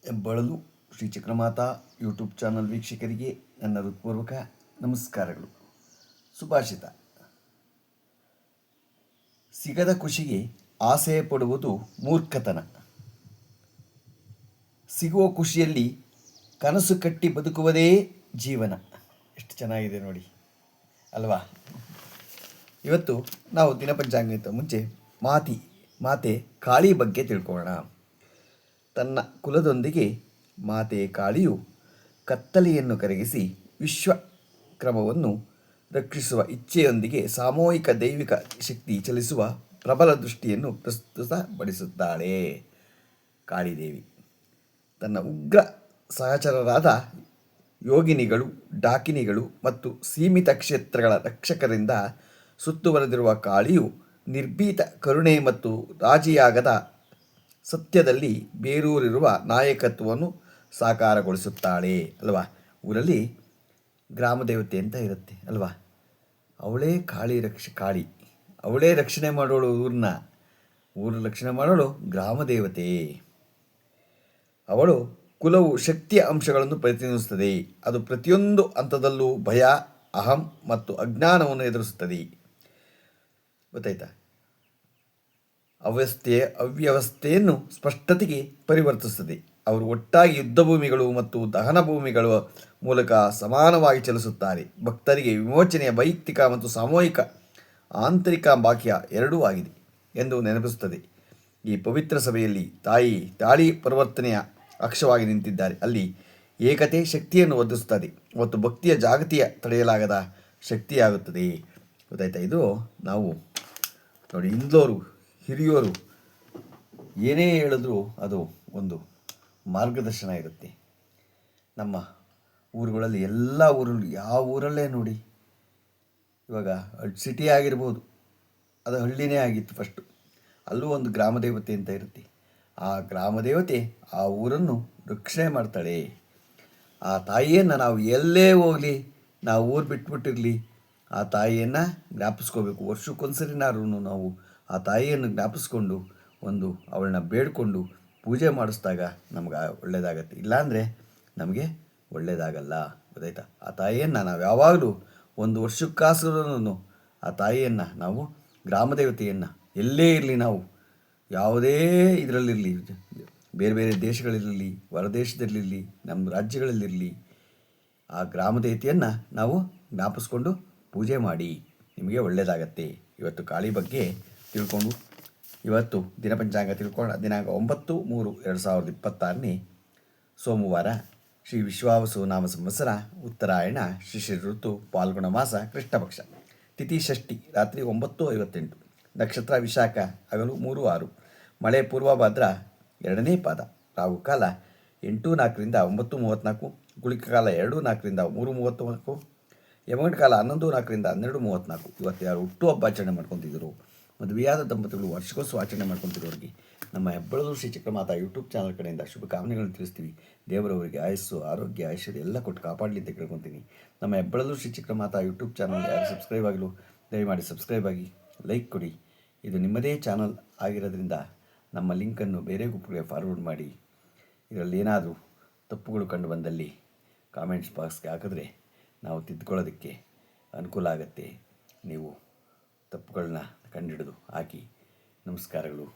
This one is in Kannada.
ಹೆಬ್ಬಳಲು ಶ್ರೀ ಚಕ್ರಮಾತಾ ಯೂಟ್ಯೂಬ್ ಚಾನಲ್ ವೀಕ್ಷಕರಿಗೆ ನನ್ನ ಹೃತ್ಪೂರ್ವಕ ನಮಸ್ಕಾರಗಳು. ಸುಭಾಷಿತ: ಸಿಗದ ಖುಷಿಗೆ ಆಸೆ ಪಡುವುದು ಮೂರ್ಖತನ. ಸಿಗುವ ಖುಷಿಯಲ್ಲಿ ಕನಸು ಕಟ್ಟಿ ಬದುಕುವುದೇ ಜೀವನ. ಎಷ್ಟು ಚೆನ್ನಾಗಿದೆ ನೋಡಿ ಅಲ್ವಾ. ಇವತ್ತು ನಾವು ದಿನಪಂಚಾಂಗಕ್ಕಿಂತ ಮುಂಚೆ ಮಾತೆ ಕಾಳಿ ಬಗ್ಗೆ ತಿಳ್ಕೊಳ್ಳೋಣ. ತನ್ನ ಕುಲದೊಂದಿಗೆ ಮಾತೆ ಕಾಳಿಯು ಕತ್ತಲೆಯನ್ನು ಕರಗಿಸಿ ವಿಶ್ವಕ್ರಮವನ್ನು ರಕ್ಷಿಸುವ ಇಚ್ಛೆಯೊಂದಿಗೆ ಸಾಮೂಹಿಕ ದೈವಿಕ ಶಕ್ತಿ ಚಲಿಸುವ ಪ್ರಬಲ ದೃಷ್ಟಿಯನ್ನು ಪ್ರಸ್ತುತಪಡಿಸುತ್ತಾಳೆ. ಕಾಳಿದೇವಿ ತನ್ನ ಉಗ್ರ ಸಹಚರರಾದ ಯೋಗಿನಿಗಳು, ಡಾಕಿನಿಗಳು ಮತ್ತು ಸೀಮಿತ ಕ್ಷೇತ್ರಗಳ ರಕ್ಷಕರಿಂದ ಸುತ್ತುವರೆದಿರುವ ಕಾಳಿಯು ನಿರ್ಭೀತ ಕರುಣೆ ಮತ್ತು ರಾಜಿಯಾಗದ ಸತ್ಯದಲ್ಲಿ ಬೇರೂರಿರುವ ನಾಯಕತ್ವವನ್ನು ಸಾಕಾರಗೊಳಿಸುತ್ತಾಳೆ ಅಲ್ವಾ. ಊರಲ್ಲಿ ಗ್ರಾಮ ದೇವತೆ ಅಂತ ಇರುತ್ತೆ ಅಲ್ವಾ. ಅವಳೇ ಕಾಳಿ ಅವಳೇ ರಕ್ಷಣೆ ಮಾಡೋಳು. ಊರ ರಕ್ಷಣೆ ಮಾಡೋಳು ಗ್ರಾಮ ದೇವತೆ. ಅವಳು ಕುಲವು ಶಕ್ತಿಯ ಅಂಶಗಳನ್ನು ಪ್ರತಿನಿಧಿಸುತ್ತದೆ. ಅದು ಪ್ರತಿಯೊಂದು ಹಂತದಲ್ಲೂ ಭಯ, ಅಹಂ ಮತ್ತು ಅಜ್ಞಾನವನ್ನು ಎದುರಿಸುತ್ತದೆ. ಗೊತ್ತಾಯ್ತಾ? ಅವ್ಯವಸ್ಥೆಯನ್ನು ಸ್ಪಷ್ಟತೆಗೆ ಪರಿವರ್ತಿಸುತ್ತದೆ. ಅವರು ಒಟ್ಟಾಗಿ ಯುದ್ಧ ಭೂಮಿಗಳು ಮತ್ತು ದಹನ ಭೂಮಿಗಳ ಮೂಲಕ ಸಮಾನವಾಗಿ ಚಲಿಸುತ್ತಾರೆ. ಭಕ್ತರಿಗೆ ವಿಮೋಚನೆಯ ವೈಯಕ್ತಿಕ ಮತ್ತು ಸಾಮೂಹಿಕ ಆಂತರಿಕ ಬಾಕ್ಯ ಎರಡೂ ಆಗಿದೆ ಎಂದು ನೆನಪಿಸುತ್ತದೆ. ಈ ಪವಿತ್ರ ಸಭೆಯಲ್ಲಿ ತಾಳಿ ಪರಿವರ್ತನೆಯ ಅಕ್ಷವಾಗಿ ನಿಂತಿದ್ದಾರೆ. ಅಲ್ಲಿ ಏಕತೆ ಶಕ್ತಿಯನ್ನು ಒದಗಿಸುತ್ತದೆ ಮತ್ತು ಭಕ್ತಿಯ ಜಾಗತಿಯ ತಡೆಯಲಾಗದ ಶಕ್ತಿಯಾಗುತ್ತದೆ. ಗೊತ್ತಾಯ್ತಾ? ಇದು ನಾವು ನೋಡಿ, ಇಂದೋರು ಹಿರಿಯೋರು ಏನೇ ಹೇಳಿದ್ರೂ ಅದು ಒಂದು ಮಾರ್ಗದರ್ಶನ ಇರುತ್ತೆ. ನಮ್ಮ ಊರುಗಳಲ್ಲಿ ಎಲ್ಲ ಊರಲ್ಲೂ ಯಾವ ಊರಲ್ಲೇ ನೋಡಿ, ಇವಾಗ ಸಿಟಿ ಆಗಿರ್ಬೋದು, ಅದು ಹಳ್ಳಿನೇ ಆಗಿತ್ತು ಫಸ್ಟು. ಅಲ್ಲೂ ಒಂದು ಗ್ರಾಮ ದೇವತೆ ಅಂತ ಇರುತ್ತೆ. ಆ ಗ್ರಾಮ ದೇವತೆ ಆ ಊರನ್ನು ರಕ್ಷಣೆ ಮಾಡ್ತಾಳೆ. ಆ ತಾಯಿಯನ್ನು ನಾವು ಎಲ್ಲೇ ಹೋಗಲಿ, ನಾವು ಊರು ಬಿಟ್ಬಿಟ್ಟಿರಲಿ, ಆ ತಾಯಿಯನ್ನು ಜ್ಞಾಪಿಸ್ಕೋಬೇಕು. ವರ್ಷಕ್ಕೊಂದ್ಸರಿನಾದ್ರೂ ನಾವು ಆ ತಾಯಿಯನ್ನು ಜ್ಞಾಪಿಸ್ಕೊಂಡು ಅವಳನ್ನ ಬೇಡಿಕೊಂಡು ಪೂಜೆ ಮಾಡಿಸಿದಾಗ ನಮ್ಗೆ ಒಳ್ಳೆಯದಾಗತ್ತೆ. ಇಲ್ಲಾಂದರೆ ನಮಗೆ ಒಳ್ಳೆಯದಾಗಲ್ಲ. ಗೊತ್ತಾಯ್ತಾ? ಆ ತಾಯಿಯನ್ನು ನಾವು ಯಾವಾಗಲೂ ಒಂದು ವರ್ಷಕ್ಕಾದರೂ ಆ ತಾಯಿಯನ್ನು ನಾವು ಗ್ರಾಮದೇವತೆಯನ್ನು ಎಲ್ಲೇ ಇರಲಿ, ನಾವು ಯಾವುದೇ ಇದರಲ್ಲಿರಲಿ, ಬೇರೆ ಬೇರೆ ದೇಶಗಳಲ್ಲಿರಲಿ, ಹೊರದೇಶದಲ್ಲಿರಲಿ, ನಮ್ಮ ರಾಜ್ಯಗಳಲ್ಲಿರಲಿ, ಆ ಗ್ರಾಮದೇವತೆಯನ್ನು ನಾವು ಜ್ಞಾಪಿಸ್ಕೊಂಡು ಪೂಜೆ ಮಾಡಿ, ನಿಮಗೆ ಒಳ್ಳೆಯದಾಗತ್ತೆ. ಇವತ್ತು ಕಾಳಿ ಬಗ್ಗೆ ತಿಳ್ಕೊಂಡು, ಇವತ್ತು ದಿನಪಂಚಾಂಗ ತಿಳ್ಕೊಂಡು, ದಿನಾಂಕ 9/3/2026 ಸೋಮವಾರ, ಶ್ರೀ ವಿಶ್ವಾವಸು ನಾಮ ಸಂವತ್ಸರ, ಉತ್ತರಾಯಣ, ಶಿಶಿರ ಋತು, ಪಾಲ್ಗುಣ ಮಾಸ, ಕೃಷ್ಣಪಕ್ಷ, ತಿಥಿ ಷಷ್ಠಿ, ರಾತ್ರಿ 9:58, ನಕ್ಷತ್ರ ವಿಶಾಖ, ಹಗಲು 3:06, ಮಳೆ ಪೂರ್ವಭಾದ್ರ 2ನೇ ಪಾದ, ರಾಹುಕಾಲ 8:04ರಿಂದ 9:34, ಗುಳಿಕ ಕಾಲ 2:04ರಿಂದ 3:34, ಯಮಗಂಡ ಕಾಲ 11:04ರಿಂದ 12:34. ಇವತ್ತು ಯಾರು ಹುಟ್ಟುಹಬ್ಬ ಆಚರಣೆ ಮಾಡ್ಕೊತಿದ್ರು, ಮದುವೆಯಾದ ದಂಪತಿಗಳು ವಾರ್ಷಿಕೋತ್ಸವ ಆಚರಣೆ ಮಾಡ್ಕೊತಿರೋರಿಗೆ ನಮ್ಮ ಹೆಬ್ಬಳಲು ಶ್ರೀ ಚಕ್ರಮಾತಾ ಯೂಟ್ಯೂಬ್ ಚಾನಲ್ ಕಡೆಯಿಂದ ಶುಭಕಾಮನೆಗಳನ್ನು ತಿಳಿಸ್ತೀವಿ. ದೇವರವರಿಗೆ ಆಯಸ್ಸು, ಆರೋಗ್ಯ, ಐಶ್ವರ್ಯ ಎಲ್ಲ ಕೊಟ್ಟು ಕಾಪಾಡಲಿ ಅಂತ ಕೇಳ್ಕೊತೀನಿ. ನಮ್ಮ ಹೆಬ್ಬಳಲು ಶ್ರೀ ಚಕ್ರಮಾತಾ ಯೂಟ್ಯೂಬ್ ಚಾನಲ್ ಯಾರು ಸಬ್ಸ್ಕ್ರೈಬ್ ಆಗಲು ದಯಮಾಡಿ ಸಬ್ಸ್ಕ್ರೈಬ್ ಆಗಿ, ಲೈಕ್ ಕೊಡಿ. ಇದು ನಿಮ್ಮದೇ ಚಾನಲ್ ಆಗಿರೋದ್ರಿಂದ ನಮ್ಮ ಲಿಂಕನ್ನು ಬೇರೆ ಗುಂಪುಗಳಿಗೆ ಫಾರ್ವರ್ಡ್ ಮಾಡಿ. ಇದರಲ್ಲಿ ಏನಾದರೂ ತಪ್ಪುಗಳು ಕಂಡು ಬಂದಲ್ಲಿ ಕಾಮೆಂಟ್ಸ್ ಬಾಕ್ಸ್ಗೆ ಹಾಕಿದ್ರೆ ನಾವು ತಿದ್ದುಕೊಳ್ಳೋದಕ್ಕೆ ಅನುಕೂಲ ಆಗುತ್ತೆ. ನೀವು ತಪ್ಪುಗಳನ್ನ ಕಂಡುಹಿಡಿದು ಹಾಕಿ. ನಮಸ್ಕಾರಗಳು.